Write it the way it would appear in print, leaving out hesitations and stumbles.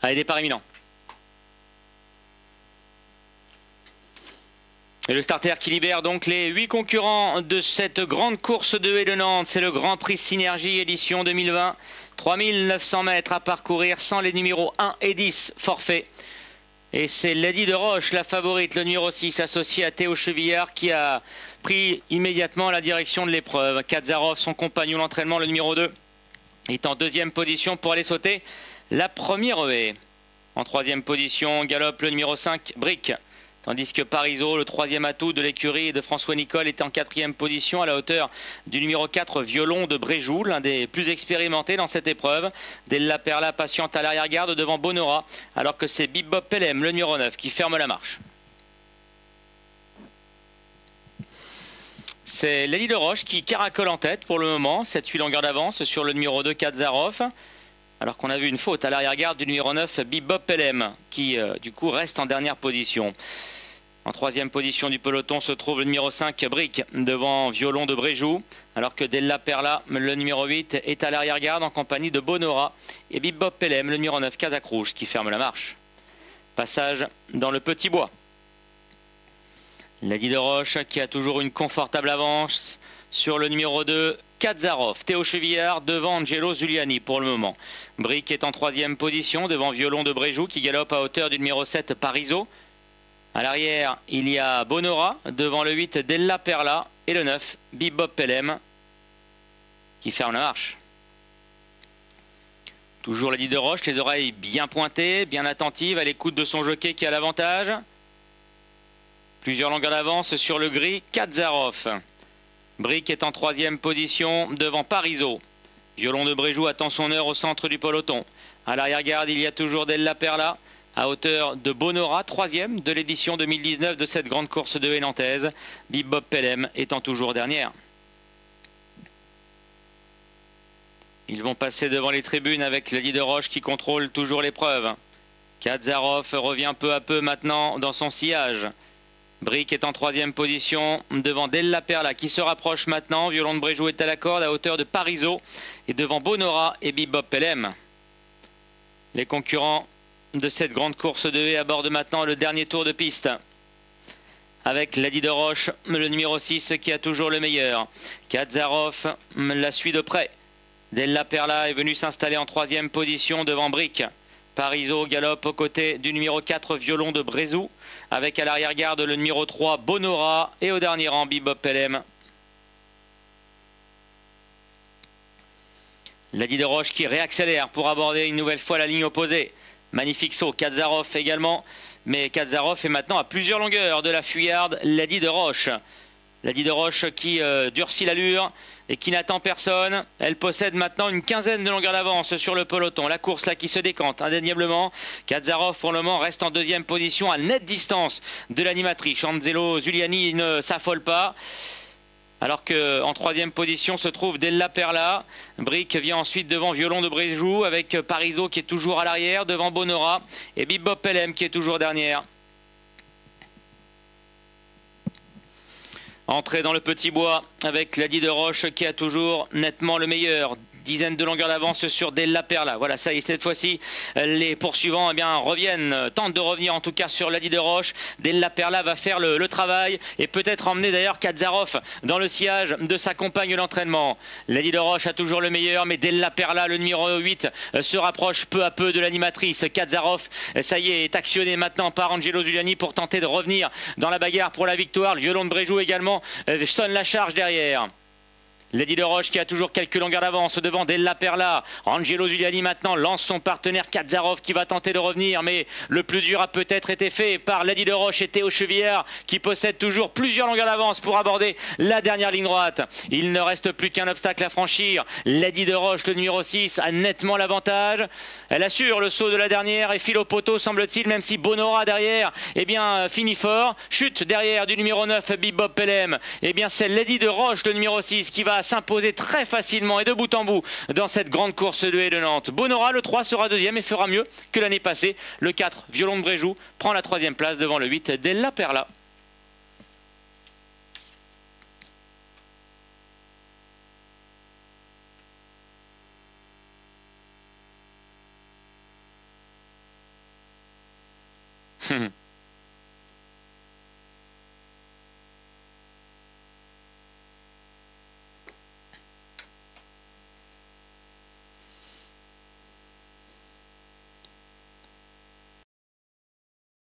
Allez, départ imminent. Et le starter qui libère donc les 8 concurrents de cette grande course de haie de Nantes. C'est le Grand Prix Synergie édition 2020. 3900 mètres à parcourir sans les numéros 1 et 10 forfait. Et c'est Lady de Roche, la favorite, le numéro 6, associé à Théo Chevillard, qui a pris immédiatement la direction de l'épreuve. Kadzarov, son compagnon d'entraînement, le numéro 2, est en deuxième position pour aller sauter la première haie. En troisième position, galope le numéro 5, Brick. Tandis que Parizeau, le troisième atout de l'écurie de François Nicole, est en quatrième position à la hauteur du numéro 4, Violon de Bréjou, l'un des plus expérimentés dans cette épreuve. Della Perla patiente à l'arrière-garde devant Bonora, alors que c'est Bebop Pelem, le numéro 9, qui ferme la marche. C'est Lady de Roche qui caracole en tête pour le moment, 7-8 longueurs d'avance sur le numéro 2, Kadzarov. Alors qu'on a vu une faute à l'arrière-garde du numéro 9, Bebop Pelem, qui du coup reste en dernière position. En troisième position du peloton se trouve le numéro 5, Brick, devant Violon de Bréjou, alors que Della Perla, le numéro 8, est à l'arrière-garde en compagnie de Bonora et Bebop Pelem, le numéro 9, Casacrouche, qui ferme la marche. Passage dans le petit bois. Lady de Roche qui a toujours une confortable avance sur le numéro 2, Kadzarov. Théo Chevillard devant Angelo Zuliani pour le moment. Brick est en troisième position devant Violon de Bréjou qui galope à hauteur du numéro 7, Parizeau. À l'arrière, il y a Bonora devant le 8, Della Perla et le 9, Bebop Pelem qui ferme la marche. Toujours Lady de Roche, les oreilles bien pointées, bien attentives à l'écoute de son jockey qui a l'avantage. Plusieurs longueurs d'avance sur le gris, Kadzarov. Brick est en troisième position devant Parizeau. Violon de Bréjou attend son heure au centre du peloton. À l'arrière-garde, il y a toujours Della Perla à hauteur de Bonora, troisième de l'édition 2019 de cette grande course de haie nantaise. Bebop Pelem étant toujours dernière. Ils vont passer devant les tribunes avec Lady de Roche qui contrôle toujours l'épreuve. Kadzarov revient peu à peu maintenant dans son sillage. Brick est en troisième position devant Della Perla qui se rapproche maintenant. Violon de Bréjou est à la corde à hauteur de Parizeau et devant Bonora et Bebop Pelem. Les concurrents de cette grande course de haie abordent maintenant le dernier tour de piste. Avec Lady de Roche, le numéro 6 qui a toujours le meilleur. Kadzarov la suit de près. Della Perla est venu s'installer en troisième position devant Brick. Parizeau galope aux côtés du numéro 4, Violon de Bréjou, avec à l'arrière-garde le numéro 3, Bonora, et au dernier rang, Bebop Pelem. Lady de Roche qui réaccélère pour aborder une nouvelle fois la ligne opposée. Magnifique saut, Kadzarov également, mais Kadzarov est maintenant à plusieurs longueurs de la fuyarde Lady de Roche. Lady de Roche qui durcit l'allure et qui n'attend personne. Elle possède maintenant une quinzaine de longueurs d'avance sur le peloton. La course là qui se décante indéniablement. Kadzarov pour le moment reste en deuxième position à nette distance de l'animatrice. Angelo Zuliani ne s'affole pas. Alors qu'en troisième position se trouve Della Perla. Brick vient ensuite devant Violon de Bréjou avec Parizeau qui est toujours à l'arrière devant Bonora et Bebop Pelem qui est toujours dernière. Entrée dans le petit bois avec Lady de Roche qui a toujours nettement le meilleur. Dizaine de longueurs d'avance sur Della Perla. Voilà, ça y est, cette fois-ci, les poursuivants reviennent, tentent de revenir en tout cas sur Lady de Roche. Della Perla va faire le travail et peut-être emmener d'ailleurs Kadzarov dans le sillage de sa compagne d'entraînement. Lady de Roche a toujours le meilleur, mais Della Perla, le numéro 8, se rapproche peu à peu de l'animatrice. Kadzarov, ça y est actionné maintenant par Angelo Zuliani pour tenter de revenir dans la bagarre pour la victoire. Le Violon de Bréjou également sonne la charge derrière. Lady de Roche qui a toujours quelques longueurs d'avance devant Della Perla. Angelo Zuliani maintenant lance son partenaire Kadzarov qui va tenter de revenir, mais le plus dur a peut-être été fait par Lady de Roche et Théo Chevillard qui possèdent toujours plusieurs longueurs d'avance pour aborder la dernière ligne droite. Il ne reste plus qu'un obstacle à franchir. Lady de Roche, le numéro 6, a nettement l'avantage. Elle assure le saut de la dernière et file au poteau semble-t-il, même si Bonora derrière finit fort. Chute derrière du numéro 9, Bebop Pelem. C'est Lady de Roche, le numéro 6, qui va s'imposer très facilement et de bout en bout dans cette grande course de haie de Nantes. Bonora, le 3, sera deuxième et fera mieux que l'année passée. Le 4, Violon de Bréjou, prend la troisième place devant le 8, Della Perla.